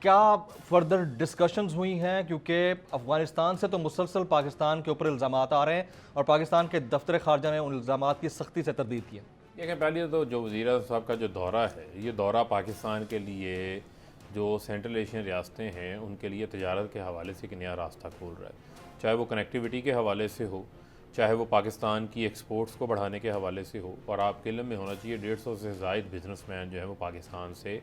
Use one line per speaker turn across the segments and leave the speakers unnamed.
क्या further discussions हुई हैं, क्योंकि अफगानिस्तान से तो मुसलसल पाकिस्तान के ऊपर इल्ज़ामात आ रहे हैं और पाकिस्तान के दफ्तर खारजा ने उन इल्ज़ामात की सख्ती से तरदीद की है।
देखें, पहले तो जो वज़ीर आज़म साहब का जो दौरा है, ये दौरा पाकिस्तान के लिए जो सेंट्रल एशियन रियासतें हैं उनके लिए तजारत के हवाले से एक नया रास्ता खोल रहा है। चाहे वो कनेक्टिविटी के हवाले से हो, चाहे वो पाकिस्तान की एक्सपोर्ट्स को बढ़ाने के हवाले से हो। और आपके इल्म में होना चाहिए 150 से ज़ायद बिजनेसमैन जो है वो पाकिस्तान से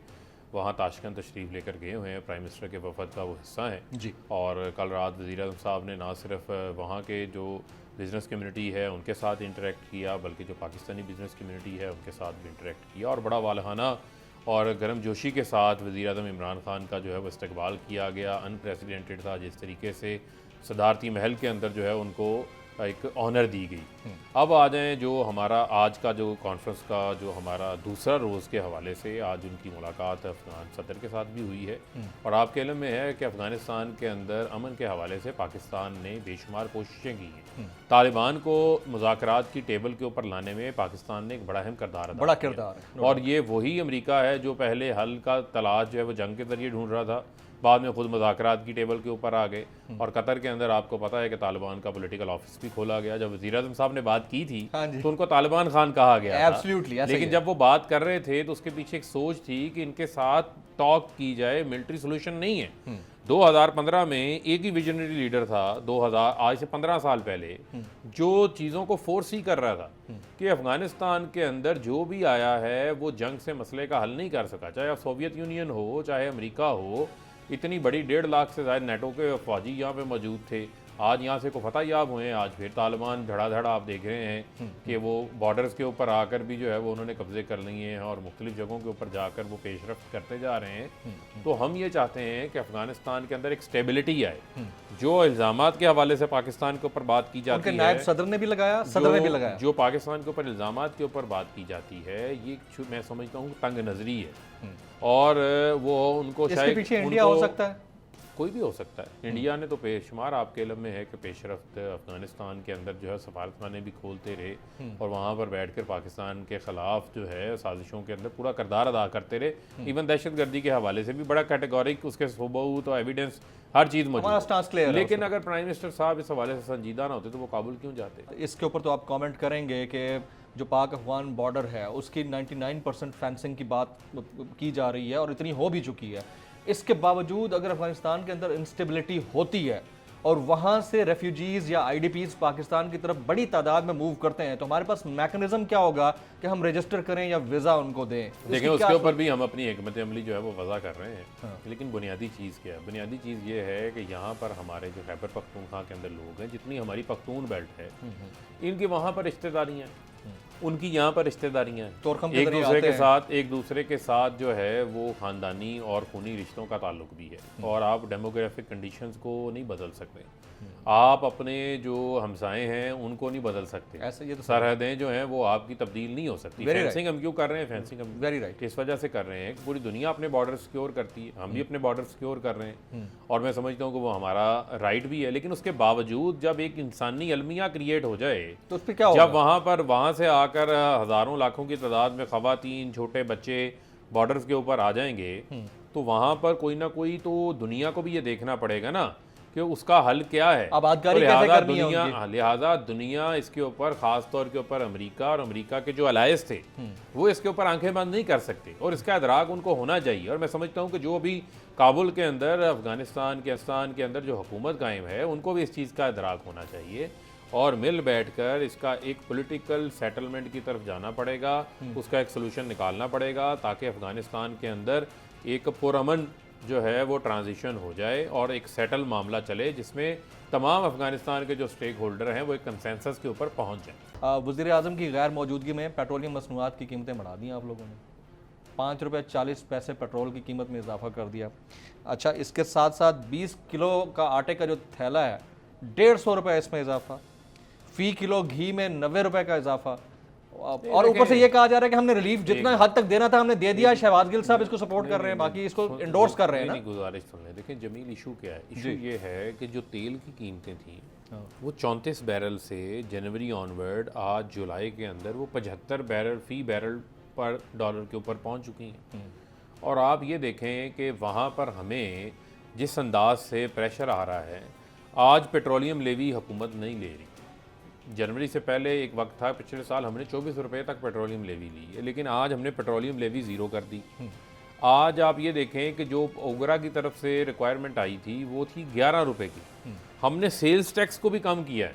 वहाँ ताशकंद तशरीफ़ लेकर गए हुए हैं। प्राइम मिनिस्टर के वफद का वो हिस्सा हैं
जी।
और कल रात वज़ीर आज़म साहब ने ना सिर्फ वहाँ के जो बिज़नेस कम्युनिटी है उनके साथ इंटरेक्ट किया, बल्कि जो पाकिस्तानी बिज़नेस कम्युनिटी है उनके साथ भी इंटरेक्ट किया और बड़ा वालहाना और गर्म जोशी के साथ वज़ीर आज़म इमरान खान का जो है वो इस्तकबाल किया गया। अनप्रेसिडेंटेड था, जिस तरीके से सदारती महल के अंदर जो है उनको एक ऑनर दी गई। अब आ जाएँ जो हमारा आज का जो कॉन्फ्रेंस का जो हमारा दूसरा रोज़ के हवाले से, आज उनकी मुलाकात अफ़गान सदर के साथ भी हुई है और आपके इल्म में है कि अफ़गानिस्तान के अंदर अमन के हवाले से पाकिस्तान ने बेशुमार कोशिशें की हैं। तालिबान को मुज़ाकरात की टेबल के ऊपर लाने में पाकिस्तान ने एक बड़ा अहम किरदार अदा
बड़ा
किया
किरदार है।
और ये वही अमेरिका है जो पहले हल का तलाश जो है वो जंग के ज़रिए ढूंढ रहा था, बाद में खुद मुज़ाकरात की टेबल के ऊपर आ गए। और कतर के अंदर आपको पता है कि तालिबान का पॉलिटिकल ऑफिस भी खोला गया। जब वज़ीर आज़म साहब ने बात की थी
हाँ जी।
तो उनको तालिबान खान कहा गया था।
एब्सोल्युटली ऐसा ही
लेकिन
है।
जब वो बात कर रहे थे तो उसके पीछे एक सोच थी कि इनके साथ टॉक की जाए, मिलिट्री सोल्यूशन नहीं है। 2015 में एक ही विजनरी लीडर था, 2000 आज से 15 साल पहले, जो चीज़ों को फोर्स ही कर रहा था कि अफगानिस्तान के अंदर जो भी आया है वो जंग से मसले का हल नहीं कर सका। चाहे सोवियत यूनियन हो, चाहे अमेरिका हो, इतनी बड़ी 1.5 लाख से ज़्यादा नेटो के फौजी यहाँ पे मौजूद थे। आज यहाँ से को फतह याब हुए हैं, आज फिर तालिबान धड़ाधड़ आप देख रहे हैं कि वो बॉर्डर्स के ऊपर आकर भी जो है वो उन्होंने कब्जे कर लिए हैं और मुख्तलिफ जगहों के ऊपर जाकर वो पेशरफ्त करते जा रहे हैं। तो हम ये चाहते हैं कि अफगानिस्तान के अंदर एक स्टेबिलिटी आए। जो इल्ज़ामात के हवाले से पाकिस्तान के ऊपर बात की जाती
उनके
है,
नायब सदर ने भी लगाया, सदर ने भी लगाया।
जो पाकिस्तान के ऊपर इल्ज़ामात के ऊपर बात की जाती है, ये मैं समझता हूँ तंग नज़री है और वो उनको
इसके
शायद
पीछे इंडिया हो सकता है।
कोई भी हो सकता है। इंडिया ने तो बेशुमार आपके इल्म में है कि पेशरफ्त अफगानिस्तान के अंदर जो है सफारतखाने भी खोलते रहे और वहाँ पर बैठकर पाकिस्तान के ख़िलाफ़ जो है साजिशों के अंदर पूरा किरदार अदा करते रहे। इवन दहशतगर्दी के हवाले से भी बड़ा कैटेगोरिक उसके सबूत और एविडेंस हर चीज़
हमारा स्टांस
मौजूद
क्लियर
है।
है
लेकिन अगर प्राइम मिनिस्टर साहब इस हवाले से संजीदा ना होते तो वो काबुल क्यों जाते?
इसके ऊपर तो आप कमेंट करेंगे कि जो पाक अफगान बॉर्डर है उसकी 99% फेंसिंग की बात की जा रही है और इतनी हो भी चुकी है। इसके बावजूद अगर अफगानिस्तान के अंदर इंस्टेबिलिटी होती है और वहाँ से रेफ्यूजीज़ या आईडीपीज़ पाकिस्तान की तरफ बड़ी तादाद में मूव करते हैं, तो हमारे पास मैकेनिज्म क्या होगा कि हम रजिस्टर करें या वीज़ा उनको दें?
देखें, उसके ऊपर भी हम अपनी हिकमत अमली जो है वो वज़ा कर रहे हैं। लेकिन बुनियादी चीज़ क्या है? बुनियादी चीज़ ये है कि यहाँ पर हमारे जो खैबर पख्तूनख्वा के अंदर लोग हैं, जितनी हमारी पख्तून बेल्ट है, इनकी वहाँ पर रिश्तेदारियाँ हैं, उनकी यहाँ पर रिश्तेदारियाँ हैं। एक दूसरे के साथ जो है वो ख़ानदानी और खूनी रिश्तों का ताल्लुक भी है और आप डेमोग्राफिक कंडीशंस को नहीं बदल सकते। आप अपने जो हमसाए हैं उनको नहीं बदल सकते।
ऐसा ये तो
सरहदें जो हैं वो आपकी तब्दील नहीं हो सकती। फेंसिंग हम क्यों कर रहे हैं? फेंसिंग हम
वेरी राइट
इस वजह से कर रहे हैं कि पूरी दुनिया अपने बॉर्डर सिक्योर करती है, हम भी अपने बॉर्डर सिक्योर कर रहे हैं और मैं समझता हूँ कि वो हमारा राइट भी है। लेकिन उसके बावजूद जब एक इंसानी अलमिया क्रिएट हो जाए,
तो उस पर क्या होगा?
जब वहाँ से आकर हज़ारों लाखों की तादाद में ख़वातीन, छोटे बच्चे बॉर्डर्स के ऊपर आ जाएंगे, तो वहाँ पर कोई ना कोई तो दुनिया को भी ये देखना पड़ेगा ना कि उसका हल क्या है।
आबादकारी
तो
कैसे करनी है
लिहाजा दुनिया इसके ऊपर, ख़ास तौर के ऊपर अमेरिका और अमेरिका के जो अलायंस थे, वो इसके ऊपर आंखें बंद नहीं कर सकते और इसका इदराक उनको होना चाहिए। और मैं समझता हूँ कि जो अभी काबुल के अंदर अफगानिस्तान के अंदर जो हुकूमत कायम है, उनको भी इस चीज़ का इदराक होना चाहिए और मिल बैठकर इसका एक पॉलिटिकल सेटलमेंट की तरफ जाना पड़ेगा, उसका एक सोल्यूशन निकालना पड़ेगा ताकि अफगानिस्तान के अंदर एक पुरअमन जो है वो ट्रांजिशन हो जाए और एक सेटल मामला चले जिसमें तमाम अफगानिस्तान के जो स्टेक होल्डर हैं वो एक कंसेंसस के ऊपर पहुंच जाएं।
वज़ीर आज़म की गैर मौजूदगी में पेट्रोलियम मसनूआत की कीमतें बढ़ा दी आप लोगों ने। 5 रुपये 40 पैसे पेट्रोल की कीमत में इजाफा कर दिया। अच्छा, इसके साथ साथ 20 किलो का आटे का जो थैला है 150 रुपये इसमें इजाफा, फ़ी किलो घी में 90 रुपये का इजाफा और ऊपर से ये कहा जा रहा है कि हमने रिलीफ जितना हद तक देना था हमने दे दिया। शहबाज गिल साहब इसको सपोर्ट कर रहे हैं, बाकी इसको इंडोर्स कर रहे हैं ना।
गुजारिश सुन लें। देखिए जमील, इशू क्या है? इशू ये है कि जो तेल की कीमतें थी वो 34 बैरल से जनवरी ऑनवर्ड आज जुलाई के अंदर वो 75 बैरल फ़ी बैरल पर डॉलर के ऊपर पहुंच चुकी हैं और आप ये देखें कि वहाँ पर हमें जिस अंदाज से प्रेशर आ रहा है, आज पेट्रोलियम लेवी हुकूमत नहीं ले रही। जनवरी से पहले एक वक्त था, पिछले साल हमने 24 रुपये तक पेट्रोलियम लेवी ली है, लेकिन आज हमने पेट्रोलियम लेवी ज़ीरो कर दी। आज आप ये देखें कि जो ओगरा की तरफ से रिक्वायरमेंट आई थी वो थी 11 रुपये की। हमने सेल्स टैक्स को भी कम किया है,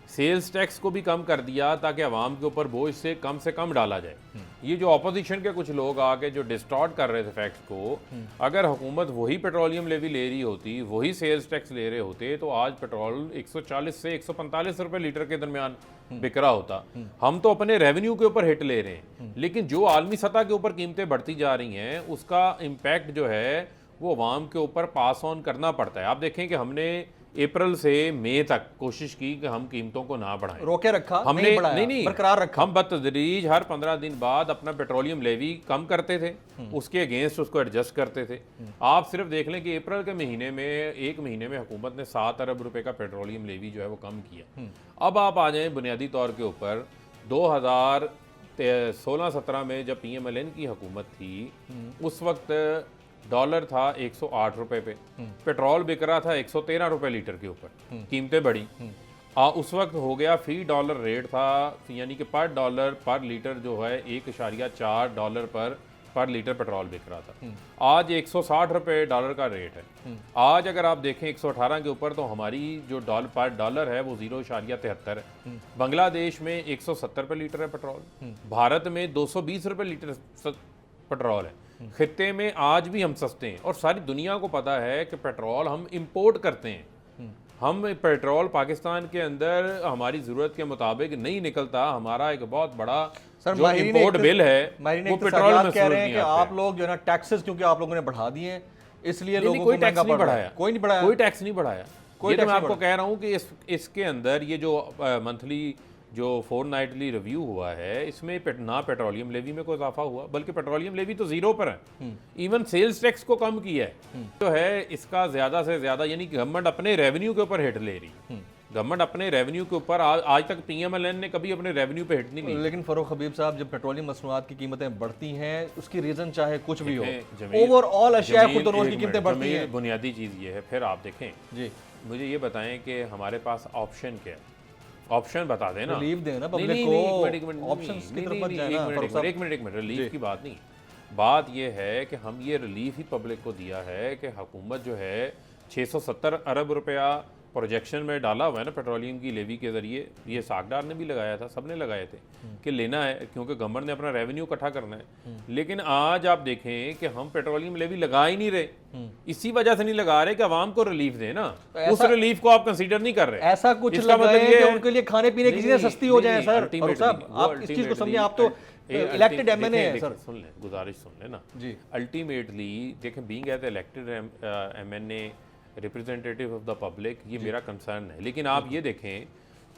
सेल्स टैक्स को भी कम कर दिया ताकि आवाम के ऊपर बोझ से कम डाला जाए। ये जो अपोजिशन के कुछ लोग आके जो डिस्टॉर्ट कर रहे थे फैक्ट्स को, अगर हुकूमत वही पेट्रोलियम लेवी ले रही होती, वही सेल्स टैक्स ले रहे होते, तो आज पेट्रोल 140 से 145 रुपए लीटर के दरमियान बिक रहा होता। हम तो अपने रेवेन्यू के ऊपर हिट ले रहे हैं, लेकिन जो आलमी सतह के ऊपर कीमतें बढ़ती जा रही हैं उसका इम्पैक्ट जो है वो आवाम के ऊपर पास ऑन करना पड़ता है। आप देखें कि हमने अप्रैल से मई तक कोशिश की कि हम कीमतों को ना बढ़ाएं,
रोके रखा,
हमने
नहीं बढ़ाया,
नहीं
बरकरार रखा।
हम बतदरीज हर 15 दिन बाद अपना पेट्रोलियम लेवी कम करते थे, उसके अगेंस्ट उसको एडजस्ट करते थे। आप सिर्फ देख लें कि अप्रैल के महीने में, एक महीने में हुकूमत ने 7 अरब रुपए का पेट्रोलियम लेवी जो है वो कम किया। अब आप आ जाएं बुनियादी तौर के ऊपर 2016-17 में जब PMLN की हुकूमत थी, उस वक्त डॉलर था 108 रुपए पे, पेट्रोल बिक रहा था 113 रुपए लीटर के ऊपर, कीमतें बढ़ी। उस वक्त हो गया फी डॉलर रेट था, यानी कि पर डॉलर पर लीटर जो है 1.4 डॉलर पर लीटर पेट्रोल बिक रहा था। आज 160 रुपए डॉलर का रेट है। आज अगर आप देखें 118 के ऊपर, तो हमारी जो पर डॉलर है वो 0.73 है। बांग्लादेश में 170 रुपए लीटर है पेट्रोल, भारत में 220 रुपए लीटर पेट्रोल है। खित्ते में आज भी हम सस्ते हैं, और सारी दुनिया को पता है कि पेट्रोल हम इंपोर्ट करते हैं। हम पेट्रोल पाकिस्तान के अंदर हमारी ज़रूरत के मुताबिक नहीं निकलता। हमारा एक बहुत बड़ा जो इंपोर्ट बिल है वो पेट्रोल में
कह रहे हैं कि आप लोग जो है ना टैक्सेस, क्योंकि आप लोगों ने बढ़ा दिए हैं, इसलिए लोगों को
कोई टैक्स नहीं बढ़ाया,
कोई नहीं बढ़ाया,
कोई टैक्स नहीं बढ़ाया। ये तो मैं आपको कह रहा हूँ कि इसके अंदर ये जो मंथली जो फोर्टनाइटली रिव्यू हुआ है, इसमें ना पेट्रोलियम लेवी में कोई इजाफा हुआ, बल्कि पेट्रोलियम लेवी तो जीरो पर है। इवन सेल्स टैक्स को कम किया है। तो है इसका ज्यादा से ज्यादा, यानी गवर्नमेंट अपने रेवेन्यू के ऊपर हिट ले रही। गवर्नमेंट अपने रेवेन्यू के ऊपर, आज तक PMLN ने कभी अपने रेवेन्यू पे हिट नहीं ली।
लेकिन फरूख हबीब साहब, जब पेट्रोलियम मसनूआत की कीमतें बढ़ती हैं, उसकी रीजन चाहे कुछ भी हो, ओवरऑल अशिया खुर्दनोश की कीमतें बढ़ती हैं।
बुनियादी चीज ये है। फिर आप देखें जी, मुझे ये बताएं कि हमारे पास ऑप्शन क्या है? ऑप्शन बता देना,
रिलीफ देना पब्लिक को, ऑप्शंस की तरफ मत जाना।
एक मिनट, रिलीफ की बात नहीं, बात ये है कि हम ये रिलीफ ही पब्लिक को दिया है कि हुकूमत जो है 670 अरब रुपया प्रोजेक्शन में डाला हुआ है ना पेट्रोलियम की लेवी के जरिए। ये सागदार ने भी लगाया था, सबने लगाए थे कि लेना है, क्योंकि गवर्नमेंट ने अपना रेवेन्यू इकट्ठा करना है। लेकिन आज आप देखें कि हम पेट्रोलियम लेवी लगा ही नहीं रहे। इसी वजह से नहीं लगा रहे कि आवाम को रिलीफ दे ना, उस रिलीफ को आप कंसीडर नहीं कर रहे।
ऐसा कुछ लगाएं कि उनके लिए खाने पीने की चीजें सस्ती हो जाए। सर साहब, आप इस चीज को समझे, आप तो इलेक्टेड MNA है सर।
सुन लें, गुजारिश सुन लेना
जी।
अल्टीमेटली देखें, being as elected MNA representative of the public, ये मेरा कंसर्न है। लेकिन आप ये देखें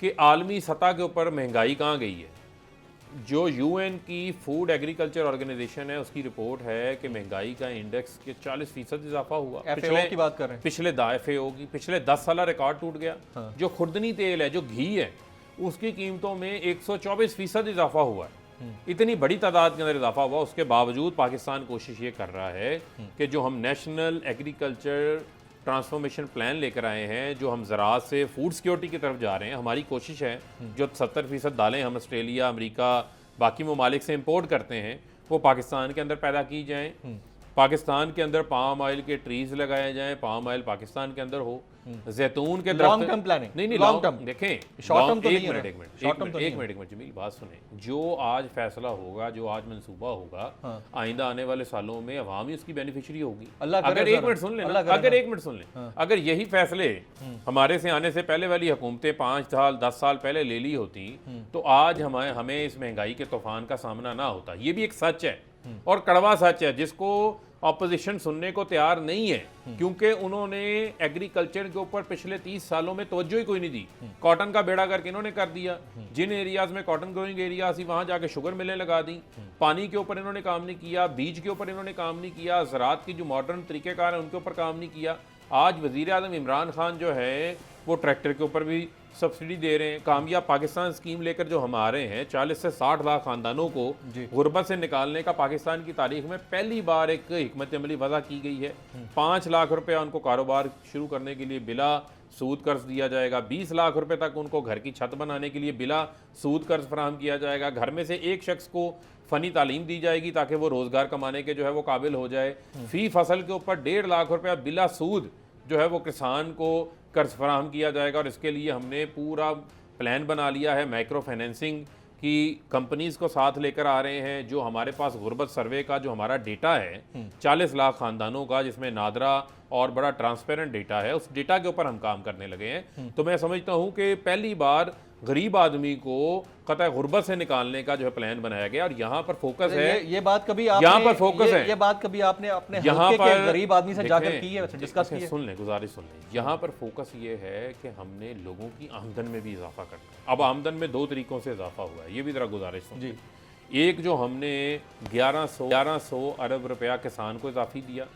कि आलमी सतह के ऊपर महंगाई कहाँ गई है। जो UN की फूड एग्रीकल्चर ऑर्गेनाइजेशन है, उसकी रिपोर्ट है कि महंगाई का इंडेक्स के 40% इजाफा हुआ।
FAO की बात कर रहे हैं,
पिछले FAO की पिछले 10 साल रिकॉर्ड टूट गया। जो खुर्दनी तेल है, जो घी है, उसकी कीमतों में 124% इजाफा हुआ है। इतनी बड़ी तादाद के अंदर इजाफा हुआ, उसके बावजूद पाकिस्तान कोशिश ये कर रहा है कि जो हम नेशनल एग्रीकल्चर ट्रांसफॉर्मेशन प्लान लेकर आए हैं, जो हम ज़राअत से फूड सिक्योरिटी की तरफ जा रहे हैं, हमारी कोशिश है जो 70% दालें हम ऑस्ट्रेलिया, अमेरिका, बाकी ममालिक से इंपोर्ट करते हैं, वो पाकिस्तान के अंदर पैदा की जाएं। पाकिस्तान के अंदर पाम ऑयल के ट्रीज लगाए जाएं, पाम ऑयल पाकिस्तान के अंदर हो, जैतून के
लॉन्ग टर्म प्लानिंग,
नहीं
लॉन्ग टर्म
देखें,
शॉर्ट टर्म तो नहीं है।
एक मिनट जमील, बात सुने। जो आज फैसला होगा, जो आज मंसूबा होगा, आइंदा आने वाले सालों में अवाम ही उसकी बेनिफिशियरी होगी। अगर एक मिनट सुन लें, अगर यही फैसले हमारे से आने से पहले वाली हुकूमतें 5 साल 10 साल पहले ले ली होती, तो आज हमें इस महंगाई के तूफान का सामना ना होता। ये भी एक सच है, और कड़वा सच है, जिसको ऑपोजिशन सुनने को तैयार नहीं है, क्योंकि उन्होंने एग्रीकल्चर के ऊपर पिछले 30 सालों में तवज्जो ही कोई नहीं दी। कॉटन का बेड़ा करके इन्होंने कर दिया। जिन एरियाज में कॉटन ग्रोइंग एरियाज थी, वहां जाके शुगर मिलें लगा दी। पानी के ऊपर इन्होंने काम नहीं किया, बीज के ऊपर इन्होंने काम नहीं किया, ज़राअत की जो मॉडर्न तरीक़ेकार है उनके ऊपर काम नहीं किया। आज वज़ीर आज़म इमरान खान जो है वो ट्रैक्टर के ऊपर भी सब्सिडी दे रहे हैं। कामयाब पाकिस्तान स्कीम लेकर जो हम आ रहे हैं, 40 से 60 लाख खानदानों को गुर्बत से निकालने का पाकिस्तान की तारीख में पहली बार एक हिकमत अमली वज़ा की गई है। 5 लाख रुपया उनको कारोबार शुरू करने के लिए बिला सूद कर्ज दिया जाएगा। 20 लाख रुपए तक उनको घर की छत बनाने के लिए बिला सूद कर्ज फराहम किया जाएगा। घर में से एक शख्स को फ़नी तालीम दी जाएगी ताकि वो रोज़गार कमाने के जो है वो काबिल हो जाए। फ़ी फसल के ऊपर 1.5 लाख रुपया बिला सूद जो है वो किसान को कर्ज फराहम किया जाएगा। और इसके लिए हमने पूरा प्लान बना लिया है। माइक्रो फाइनेंसिंग की कंपनीज़ को साथ लेकर आ रहे हैं। जो हमारे पास गुर्बत सर्वे का जो हमारा डेटा है 40 लाख ख़ानदानों का, जिसमें नादरा और बड़ा ट्रांसपेरेंट डेटा है, उस डेटा के ऊपर हम काम करने लगे हैं। तो मैं समझता हूँ कि पहली बार गरीब आदमी को कतई गुर्बत से निकालने का जो है प्लान बनाया गया। और यहाँ पर फोकस है,
ये बात कभी आपने,
यहाँ पर फोकस है,
ये बात कभी आपने अपने
यहाँ
हल्के के
पर
गरीब आदमी से जाकर की है, डिस्कस की है?
सुन लें, गुजारिश सुन लें। यहाँ पर फोकस ये है कि हमने लोगों की आमदन में भी इजाफा करना है। अब आमदन में 2 तरीकों से इजाफा हुआ है, ये भी जरा गुजारिश सुन जी। एक जो हमने 1100 अरब रुपया किसान को इजाफी दिया,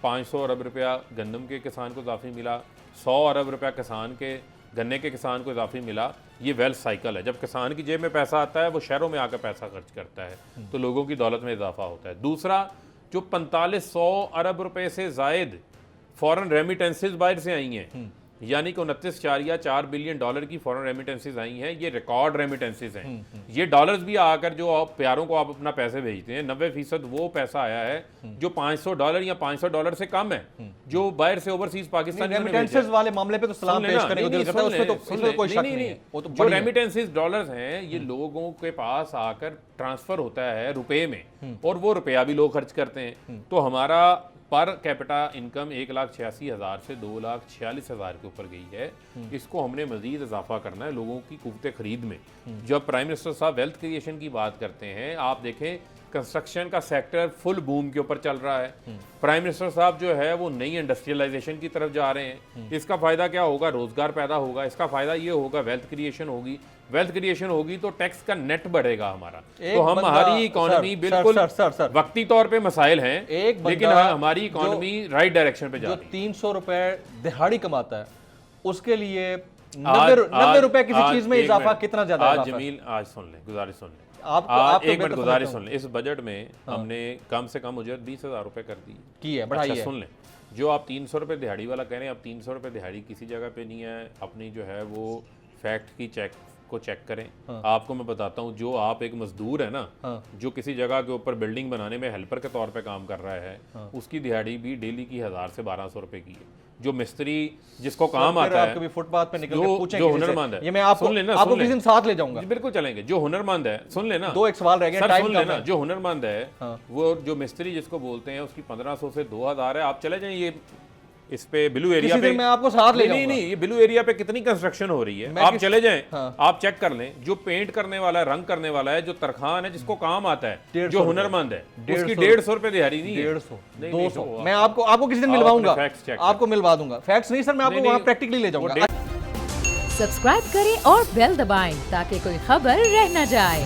500 अरब रुपया गंदम के किसान को इजाफी मिला, 100 अरब रुपया किसान के गन्ने के किसान को इजाफी मिला। ये वेल्थ साइकिल है। जब किसान की जेब में पैसा आता है वो शहरों में आकर पैसा खर्च करता है, तो लोगों की दौलत में इजाफा होता है। दूसरा, जो 4500 अरब रुपए से जायद फॉरेन रेमिटेंसेज बाहर से आई हैं, यानी कि 29.4 बिलियन डॉलर की फॉरेन रेमिटेंसेज आई हैं। ये रिकॉर्ड रेमिटेंसेज हैं। ये डॉलर्स भी आकर जो आप प्यारों को आप अपना पैसे भेजते हैं, 90% वो पैसा आया है जो $500 या $500 से कम है, जो बाहर से ओवरसीज पाकिस्तान
रेमिटेंसेज वाले मामले पे तो सलाम पेश करने को दिल करता है, उसमें तो कोई शक नहीं है। वो तो
जो रेमिटेंसेज डॉलर्स हैं, ये लोगों के पास आकर ट्रांसफर होता है रुपए में, और वो रुपया भी लोग खर्च करते हैं। तो हमारा पर कैपिटा इनकम 1,86,000 से 2,46,000 के ऊपर गई है। इसको हमने मजीद इजाफा करना है लोगों की कुव्वत खरीद में। जब प्राइम मिनिस्टर साहब वेल्थ क्रिएशन की बात करते हैं, आप देखें कंस्ट्रक्शन का सेक्टर फुल बूम के ऊपर चल रहा है। प्राइम मिनिस्टर साहब जो है वो नई इंडस्ट्रियलाइजेशन की तरफ जा रहे हैं। इसका फ़ायदा क्या होगा? रोज़गार पैदा होगा। इसका फ़ायदा ये होगा वेल्थ क्रिएशन होगी। वेल्थ क्रिएशन होगी तो टैक्स का नेट बढ़ेगा हमारा। तो हमारी इकोनॉमी बिल्कुल वक्ती तौर पे मसाइल हैं, लेकिन हमारी इकोनॉमी राइट डायरेक्शन पे जा रही है।
300 रुपए दिहाड़ी कमाता है, उसके लिए 90 रुपए किसी चीज में इजाफा कितना ज्यादा?
आज जमील, आज सुन लें, गुजारिश सुन लें, आप एक मिनट गुजारिश सुन लें। इस बजट में हमने कम से कम उजरत 20,000 रुपए कर दी है, बढ़ाई है। सुन लें, जो आप 300 रुपए दिहाड़ी वाला कह रहे हैं, अब 300 रुपए दिहाड़ी किसी जगह पे नहीं है। अपनी जो है वो फैक्ट की चेक करें। आपको मैं बताता हूँ, जो आप एक मजदूर है ना, जो किसी जगह के ऊपर बिल्डिंग बनाने में हेल्पर के तौर पे काम कर रहा है, उसकी दिहाड़ी भी डेली की 1000 से 1200 रुपए की है। जो मिस्त्री जिसको काम आता है,
फुटपाथ पे निकल के पूछें
जो हुनरमंद है,
ये मैं आपको किसी दिन साथ ले जाऊंगा।
बिल्कुल चलेंगे। जो हुनरमंद है, सुन लेना,
2 एक सवाल रह गया,
सुन लेना। जो हुनरमंद है, वो जो मिस्त्री जिसको बोलते हैं, उसकी 1500 से 2000 है। आप चले जाएं ये इस पे ब्लू एरिया पे,
मैं आपको साथ ले जाऊंगा।
नहीं, ये ब्लू एरिया पे कितनी कंस्ट्रक्शन हो रही है, आप चले जाएं, आप चेक कर लें। जो पेंट करने वाला है, रंग करने वाला है, जो तरखान है, जिसको काम आता है, जो हुनरमंद है, उसकी 150 रुपए दिहाड़ी नहीं है,
150 200। मैं आपको किसी दिन मिलवाऊंगा, आपको मिलवा दूंगा। फैक्ट्स नहीं सर, मैं आपको वहां प्रैक्टिकली ले जाऊंगा।
सब्सक्राइब करें और बेल दबाएं ताकि कोई खबर रह न जाए।